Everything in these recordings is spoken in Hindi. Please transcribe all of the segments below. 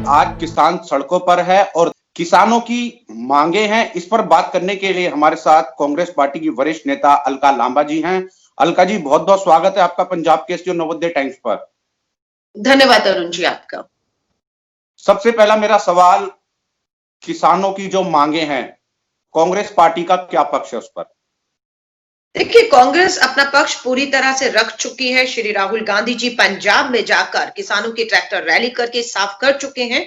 आज किसान सड़कों पर है और किसानों की मांगे हैं। इस पर बात करने के लिए हमारे साथ कांग्रेस पार्टी की वरिष्ठ नेता अलका लांबा जी हैं। अलका जी, बहुत बहुत स्वागत है आपका पंजाब केसरी और नवोदय टाइम्स पर। धन्यवाद अरुण जी आपका। सबसे पहला मेरा सवाल, किसानों की जो मांगे हैं, कांग्रेस पार्टी का क्या पक्ष है उस पर? देखिए, कांग्रेस अपना पक्ष पूरी तरह से रख चुकी है। श्री राहुल गांधी जी पंजाब में जाकर किसानों की ट्रैक्टर रैली करके साफ कर चुके हैं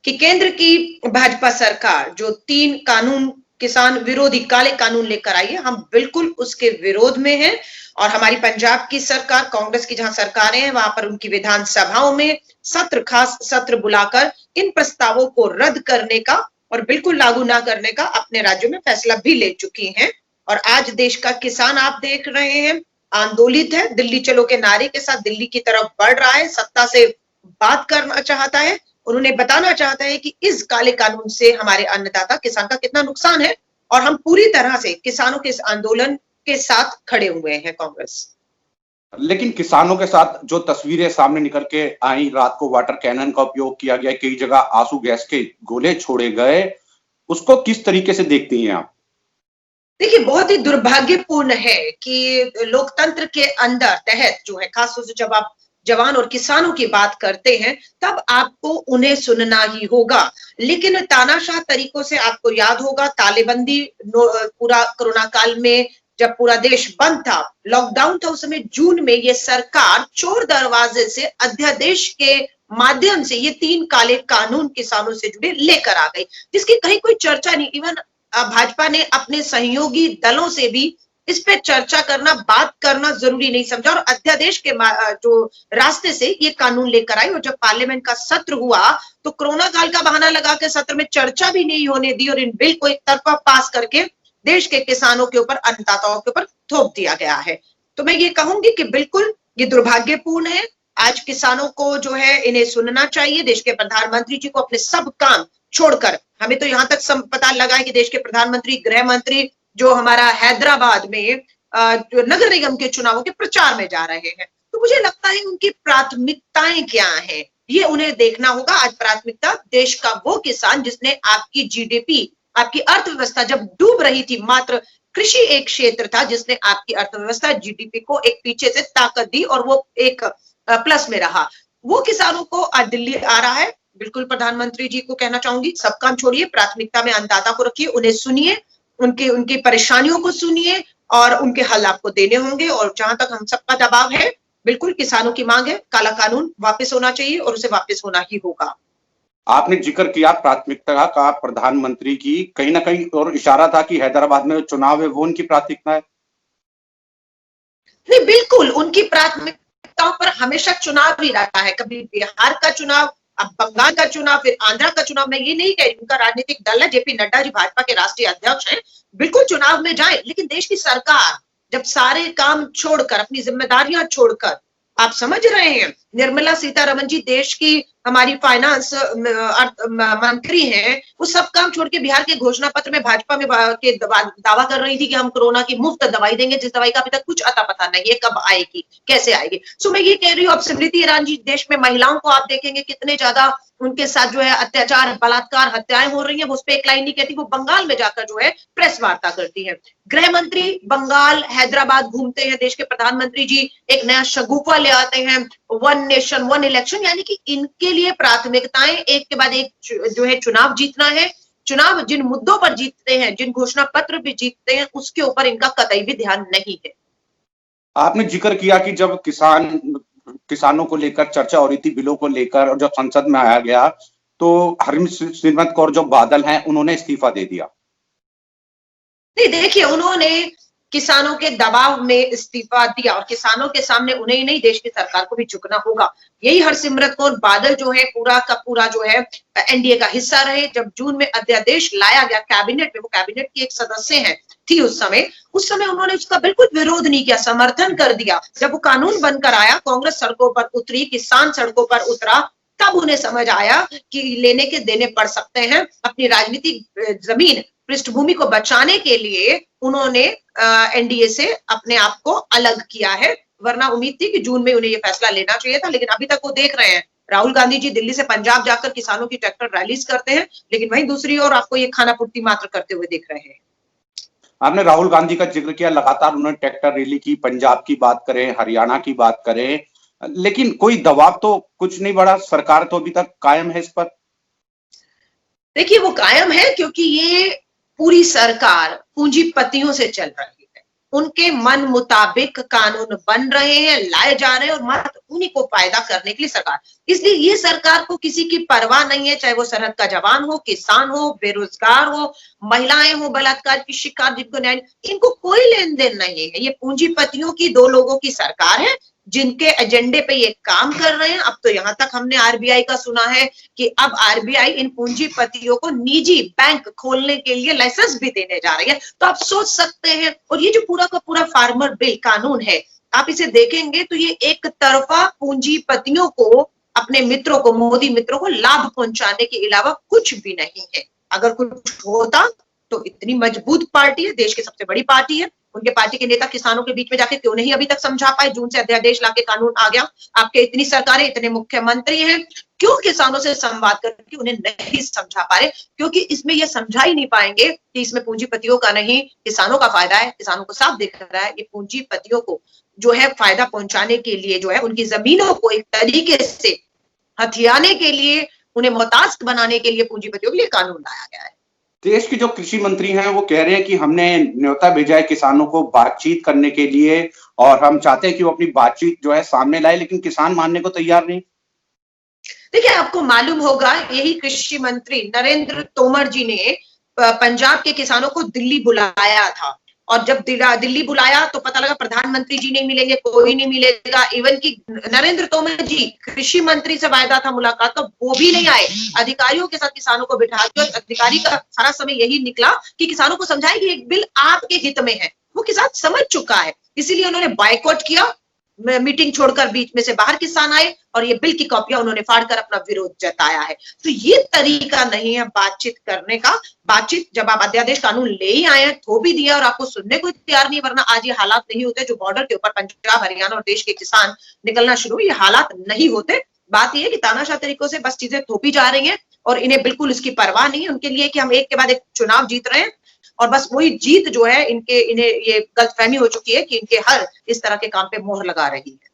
कि केंद्र की भाजपा सरकार जो 3 कानून, किसान विरोधी काले कानून लेकर आई है, हम बिल्कुल उसके विरोध में हैं। और हमारी पंजाब की सरकार, कांग्रेस की जहां सरकारें हैं, वहां पर उनकी विधानसभाओं में खास सत्र बुलाकर इन प्रस्तावों को रद्द करने का और बिल्कुल लागू ना करने का अपने राज्यों में फैसला भी ले चुकी हैं। और आज देश का किसान, आप देख रहे हैं, आंदोलित है। दिल्ली चलो के नारे के साथ दिल्ली की तरफ बढ़ रहा है, सत्ता से बात करना चाहता है। उन्होंने बताना चाहता है कि इस काले कानून से हमारे अन्नदाता किसान का कितना नुकसान है। और हम पूरी तरह से किसानों के इस आंदोलन के साथ खड़े हुए हैं कांग्रेस। लेकिन किसानों के साथ जो तस्वीरें सामने निकल के आई, रात को वाटर कैनन का उपयोग किया गया, कई जगह आंसू गैस के गोले छोड़े गए, उसको किस तरीके से देखती हैं आप? देखिए, बहुत ही दुर्भाग्यपूर्ण है कि लोकतंत्र के अंदर तहत जो है, खासतौर से जब आप जवान और किसानों की बात करते हैं तब आपको उन्हें सुनना ही होगा। लेकिन तानाशाह तरीकों से, आपको याद होगा तालेबंदी पूरा कोरोना काल में जब पूरा देश बंद था, लॉकडाउन था, उस समय जून में ये सरकार चोर दरवाजे से अध्यादेश के माध्यम से ये 3 काले कानून किसानों से जुड़े लेकर आ गई, जिसकी कहीं कोई चर्चा नहीं। इवन भाजपा ने अपने सहयोगी दलों से भी इस पे चर्चा करना, बात करना जरूरी नहीं समझा और अध्यादेश के जो रास्ते से ये कानून लेकर आई। और जब पार्लियामेंट का सत्र हुआ तो कोरोना काल का बहाना लगा के सत्र में चर्चा भी नहीं होने दी और इन बिल को एक तरफा पास करके देश के किसानों के ऊपर, अन्नदाताओं के ऊपर थोप दिया गया है। तो मैं ये कहूंगी कि बिल्कुल ये दुर्भाग्यपूर्ण है। आज किसानों को जो है इन्हें सुनना चाहिए। देश के प्रधानमंत्री जी को अपने सब काम छोड़कर, हमें तो यहां तक पता लगा है कि देश के प्रधानमंत्री, गृह मंत्री जो हमारा हैदराबाद में जो नगर निगम के चुनावों के प्रचार में जा रहे हैं, तो मुझे लगता है उनकी प्राथमिकताएं क्या हैं, ये उन्हें देखना होगा। आज प्राथमिकता देश का वो किसान जिसने आपकी जीडीपी, आपकी अर्थव्यवस्था जब डूब रही थी, मात्र कृषि एक क्षेत्र था जिसने आपकी अर्थव्यवस्था, जीडीपी को एक पीछे से ताकत दी और वो एक प्लस में रहा। वो किसानों को आज दिल्ली आ रहा है। बिल्कुल प्रधानमंत्री जी को कहना चाहूंगी, सब काम छोड़िए, प्राथमिकता में अन्नदाता को रखिए, उन्हें सुनिए, उनकी परेशानियों को सुनिए और उनके हल आपको देने होंगे। और जहां तक हम सबका दबाव है, बिल्कुल किसानों की मांग है, काला कानून वापस होना चाहिए और उसे वापस होना ही होगा। आपने जिक्र किया प्राथमिकता का प्रधानमंत्री की, कहीं ना कहीं और इशारा था कि हैदराबाद में चुनाव है वो उनकी प्राथमिकता है। नहीं, बिल्कुल उनकी प्राथमिकताओं पर हमेशा चुनाव ही रहा है। कभी बिहार का चुनाव, अब बंगाल का चुनाव, फिर आंध्रा का चुनाव। मैं ये नहीं कह रही, उनका राजनीतिक दल है, जेपी नड्डा जी भाजपा के राष्ट्रीय अध्यक्ष हैं, बिल्कुल चुनाव में जाए। लेकिन देश की सरकार जब सारे काम छोड़कर, अपनी जिम्मेदारियां छोड़कर, आप समझ रहे हैं, निर्मला सीतारमण जी देश की हमारी फाइनेंस मंत्री हैं, वो सब काम छोड़ के बिहार के घोषणा पत्र में भाजपा में के दावा कर रही थी कि हम कोरोना की मुफ्त दवाई देंगे, जिस दवाई का अभी तक कुछ अता पता नहीं है कब आएगी, कैसे आएगी। सो मैं ये कह रही हूँ, अब स्मृति ईरानी जी, देश में महिलाओं को आप देखेंगे कितने ज्यादा उनके साथ जो है अत्याचार, बलात्कार, हत्याएं हो रही हैं, वो उस पर एक लाइन नहीं कहती, वो बंगाल में जाकर जो है प्रेस वार्ता करती है। गृह मंत्री बंगाल, हैदराबाद घूमते हैं। देश के प्रधानमंत्री जी एक नया शगुफा ले आते हैं, 1 नेशन 1 इलेक्शन, यानी कि इनके लिए प्राथमिकताएं एक के बाद एक जो है चुनाव जीतना है। चुनाव जिन मुद्दों पर जीतते हैं, जिन घोषणा पत्र भी जीतते हैं, उसके ऊपर इनका कतई भी ध्यान नहीं है। आपने जिक्र किया कि जब किसानों को लेकर चर्चा हो रही थी, बिलों को लेकर, और जब संसद में आया गया तो हरसिमरत कौर जो बादल हैं उन्होंने इस्तीफा दे दिया। नहीं, देखिए, उन्होंने किसानों के दबाव में इस्तीफा दिया और किसानों के सामने उन्हें ही नहीं, देश की सरकार को भी झुकना होगा। यही हरसिमरत कौर बादल जो है पूरा का पूरा जो है एनडीए का हिस्सा रहे। जब जून में अध्यादेश लाया गया कैबिनेट में, वो कैबिनेट की एक सदस्य है थी उस समय उन्होंने उसका बिल्कुल विरोध नहीं किया, समर्थन कर दिया। जब वो कानून बनकर आया, कांग्रेस सड़कों पर उतरी, किसान सड़कों पर उतरा, तब उन्हें समझ आया कि लेने के देने पड़ सकते हैं। अपनी राजनीतिक जमीन, पृष्ठभूमि को बचाने के लिए उन्होंने एनडीए से अपने आप को अलग किया है। वरना उम्मीद थी कि जून में उन्हें ये फैसला लेना चाहिए था, लेकिन अभी तक वो देख रहे हैं राहुल गांधी जी दिल्ली से पंजाब जाकर किसानों की ट्रैक्टर रैलीज करते हैं, लेकिन वहीं दूसरी ओर आपको ये खाना पूर्ति मात्र करते हुए दिख रहे हैं। आपने राहुल गांधी का जिक्र किया, लगातार उन्होंने ट्रैक्टर रैली की, पंजाब की बात करें, हरियाणा की बात करें, लेकिन कोई दबाव तो कुछ नहीं बढ़ा, सरकार तो अभी तक कायम है इस पर। देखिए वो कायम है क्योंकि ये पूरी सरकार पूंजीपतियों से चल रही है, उनके मन मुताबिक कानून बन रहे हैं, लाए जा रहे हैं और मात्र उन्हीं को फायदा करने के लिए सरकार, इसलिए ये सरकार को किसी की परवाह नहीं है, चाहे वो सरहद का जवान हो, किसान हो, बेरोजगार हो, महिलाएं हो, बलात्कार की शिकार जिनको न्याय, इनको कोई लेन देन नहीं है। ये पूंजीपतियों की, दो लोगों की सरकार है जिनके एजेंडे पे ये काम कर रहे हैं। अब तो यहां तक हमने आरबीआई का सुना है कि अब आरबीआई इन पूंजीपतियों को निजी बैंक खोलने के लिए लाइसेंस भी देने जा रही है। तो आप सोच सकते हैं, और ये जो पूरा का पूरा फार्मर बिल कानून है, आप इसे देखेंगे तो ये एक तरफा पूंजीपतियों को, अपने मित्रों को, मोदी मित्रों को लाभ पहुंचाने के अलावा कुछ भी नहीं है। अगर कुछ होता तो इतनी मजबूत पार्टी है, देश की सबसे बड़ी पार्टी है, उनके पार्टी के नेता किसानों के बीच में जाके क्यों नहीं अभी तक समझा पाए? जून से अध्यादेश लाके कानून आ गया, आपके इतनी सरकारें, इतने मुख्यमंत्री हैं, क्यों किसानों से संवाद करके उन्हें नहीं समझा पा रहे? क्योंकि इसमें ये समझा ही नहीं पाएंगे कि इसमें पूंजीपतियों का नहीं, किसानों का फायदा है। किसानों को साफ दिख रहा है ये पूंजीपतियों को जो है फायदा पहुंचाने के लिए, जो है उनकी जमीनों को एक तरीके से हथियाने के लिए, उन्हें मोहताज बनाने के लिए पूंजीपतियों के लिए कानून लाया गया है। देश के जो कृषि मंत्री हैं वो कह रहे हैं कि हमने न्योता भेजा है किसानों को बातचीत करने के लिए, और हम चाहते हैं कि वो अपनी बातचीत जो है सामने लाए, लेकिन किसान मानने को तैयार नहीं। देखिए आपको मालूम होगा, यही कृषि मंत्री नरेंद्र तोमर जी ने पंजाब के किसानों को दिल्ली बुलाया था, और जब दिल्ली बुलाया तो पता लगा प्रधानमंत्री जी नहीं मिलेंगे, कोई नहीं मिलेगा, इवन कि नरेंद्र तोमर जी कृषि मंत्री से वायदा था मुलाकात का, वो भी नहीं आए। अधिकारियों के साथ किसानों को बिठा के, अधिकारी का सारा समय यही निकला कि किसानों को समझाए कि एक बिल आपके हित में है, वो किसान समझ चुका है, इसीलिए उन्होंने बायकॉट किया, मीटिंग छोड़कर बीच में से बाहर किसान आए और ये बिल की कॉपियां उन्होंने फाड़कर अपना विरोध जताया है। तो ये तरीका नहीं है बातचीत करने का। बातचीत जब आप अध्यादेश कानून ले ही आए हैं, थोप भी दिया और आपको सुनने को तैयार नहीं, वरना आज ये हालात नहीं होते जो बॉर्डर के ऊपर पंजाब, हरियाणा और देश के किसान निकलना शुरू, ये हालात नहीं होते। बात यह है कि तानाशाह तरीकों से बस चीजें थोपी जा रही हैं और इन्हें बिल्कुल इसकी परवाह नहीं है। उनके लिए कि हम एक के बाद एक चुनाव जीत रहे हैं और बस वही जीत जो है इन्हें ये गलतफहमी हो चुकी है कि इनके हर इस तरह के काम पे मोहर लगा रही है।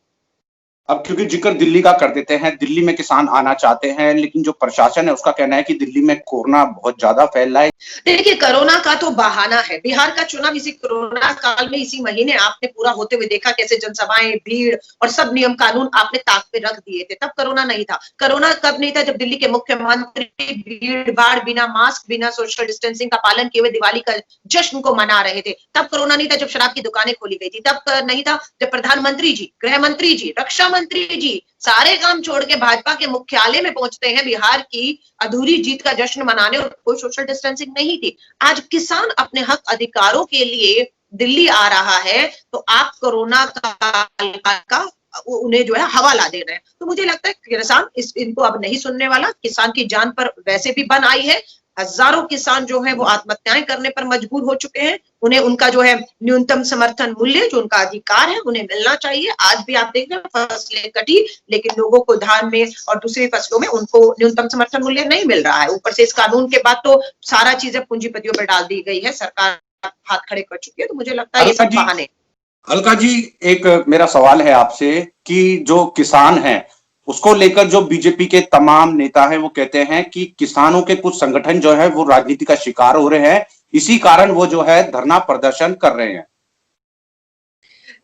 अब क्योंकि जिक्र दिल्ली का कर देते हैं, दिल्ली में किसान आना चाहते हैं, लेकिन जो प्रशासन है उसका कहना है कि दिल्ली में कोरोना बहुत ज्यादा फैल रहा है। देखिए कोरोना का तो बहाना है, बिहार का चुनाव इसी कोरोना काल में, इसी महीने आपने पूरा होते हुए देखा, कैसे जनसभाएं, भीड़ और सब नियम कानून आपने ताक पे रख दिए थे। तब कोरोना नहीं था। कोरोना कब नहीं था? जब दिल्ली के मुख्यमंत्री भीड़ भाड़, बिना मास्क, बिना सोशल डिस्टेंसिंग का पालन किए हुए दिवाली का जश्न को मना रहे थे। तब कोरोना नहीं था जब शराब की दुकानें खोली गई थी। तब नहीं था जब प्रधानमंत्री जी, गृह मंत्री जी, रक्षा मंत्री जी सारे काम छोड़ के भाजपा के मुख्यालय में पहुंचते हैं बिहार की अधूरी जीत का जश्न मनाने, और कोई सोशल डिस्टेंसिंग नहीं थी। आज किसान अपने हक अधिकारों के लिए दिल्ली आ रहा है तो आप कोरोना का उन्हें जो है हवाला दे रहे हैं। तो मुझे लगता है किसान इनको अब नहीं सुनने वाला। किसान की जान पर वैसे भी बन आई है। हजारों किसान जो है वो आत्महत्याएं करने पर मजबूर हो चुके हैं। उन्हें उनका जो है न्यूनतम समर्थन मूल्य, जो उनका अधिकार है, उन्हें मिलना चाहिए। आज भी आप देख रहे हैं फसलें कटी, लेकिन लोगों को धान में और दूसरी फसलों में उनको न्यूनतम समर्थन मूल्य नहीं मिल रहा है। ऊपर से इस कानून के बाद तो सारा चीजें पूंजीपतियों पर डाल दी गई है, सरकार हाथ खड़े कर चुकी है। तो मुझे लगता है ये सब बहाने। अलका जी, एक मेरा सवाल है आपसे कि जो किसान है उसको लेकर जो बीजेपी के तमाम नेता हैं वो कहते हैं कि किसानों के कुछ संगठन जो है वो राजनीति का शिकार हो रहे हैं, इसी कारण वो जो है धरना प्रदर्शन कर रहे हैं।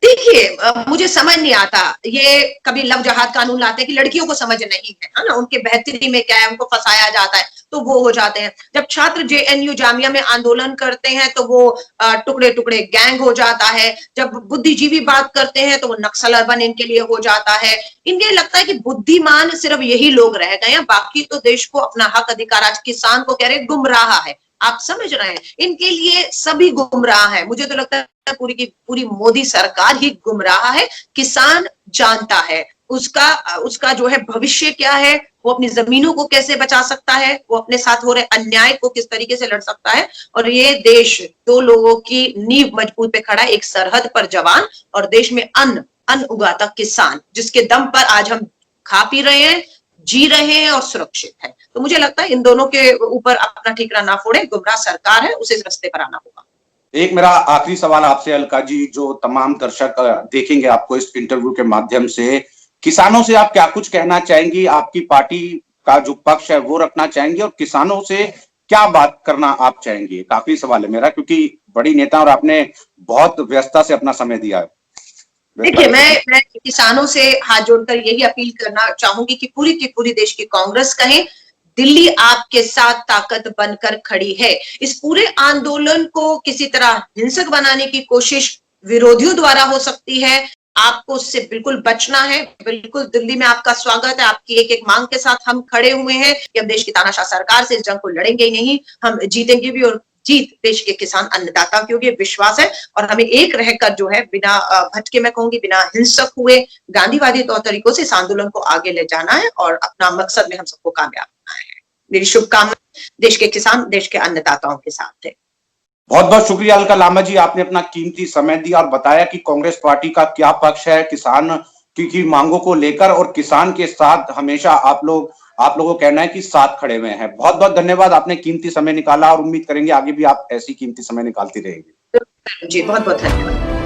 देखिए मुझे समझ नहीं आता, ये कभी लव जहाद कानून लाते हैं कि लड़कियों को समझ नहीं है ना, उनके बेहतरी में क्या है, उनको फंसाया जाता है तो वो हो जाते हैं। जब छात्र जेएनयू जामिया में आंदोलन करते हैं तो वो टुकड़े टुकड़े गैंग हो जाता है। जब बुद्धिजीवी बात करते हैं तो वो नक्सल अर्बन इनके लिए हो जाता है। इन्हें लगता है कि बुद्धिमान सिर्फ यही लोग रह गए हैं, बाकी तो देश को अपना हक अधिकार, आज किसान को कह रहे गुमराह है। आप समझ रहे हैं, इनके लिए सभी गुमराह है। मुझे तो लगता है पूरी की पूरी मोदी सरकार ही गुमराह है। किसान जानता है उसका जो है भविष्य क्या है, वो अपनी जमीनों को कैसे बचा सकता है, वो अपने साथ हो रहे अन्याय को किस तरीके से लड़ सकता है। और ये देश दो लोगों की नींव मजबूत पे खड़ा है, एक सरहद पर जवान और देश में अन्न उगाता किसान, जिसके दम पर आज हम खा पी रहे हैं, जी रहे हैं और सुरक्षित है। तो मुझे लगता है इन दोनों के ऊपर अपना ठीकरा ना फोड़े, गुमराह सरकार है, उसे इस रास्ते पर आना होगा। एक मेरा आखिरी सवाल आपसे अलका जी, जो तमाम दर्शक देखेंगे आपको इस इंटरव्यू के माध्यम से, किसानों से आप क्या कुछ कहना चाहेंगी? आपकी पार्टी का जो पक्ष है वो रखना चाहेंगी और किसानों से क्या बात करना आप चाहेंगी? एक आखिरी सवाल है मेरा, क्योंकि बड़ी नेता और आपने बहुत व्यस्तता से अपना समय दिया है। देखिए, मैं किसानों से हाथ जोड़कर यही अपील करना चाहूंगी कि पूरी की पूरी देश की कांग्रेस कहें, दिल्ली आपके साथ ताकत बनकर खड़ी है। इस पूरे आंदोलन को किसी तरह हिंसक बनाने की कोशिश विरोधियों द्वारा हो सकती है। आपको उससे बिल्कुल बचना है। बिल्कुल दिल्ली में आपका स्वागत है। आपकी एक-एक मांग के साथ हम खड़े हुए हैं कि हम देश की तानाशाह सरकार से इस जंग को लड़ेंगे ही नहीं, हम जीतेंगे भी और जीत देश के किसान अन्नदाता की होगी, विश्वास है। और हमें एक रहकर जो है बिना भटके, मैं कहूंगी बिना हिंसक हुए, गांधीवादी तौर तरीकों से इस आंदोलन को आगे ले जाना है और अपना मकसद में हम सबको कामयाब करना है। मेरी शुभकामना देश के किसान, देश के अन्नदाताओं के साथ है। बहुत बहुत शुक्रिया अलका लांबा जी, आपने अपना कीमती समय दिया और बताया कि कांग्रेस पार्टी का क्या पक्ष है किसान की मांगों को लेकर, और किसान के साथ हमेशा आप लोगों का कहना है कि साथ खड़े हुए हैं। बहुत बहुत धन्यवाद, आपने कीमती समय निकाला और उम्मीद करेंगे आगे भी आप ऐसी कीमती समय निकालती रहेंगी। जी, बहुत बहुत धन्यवाद।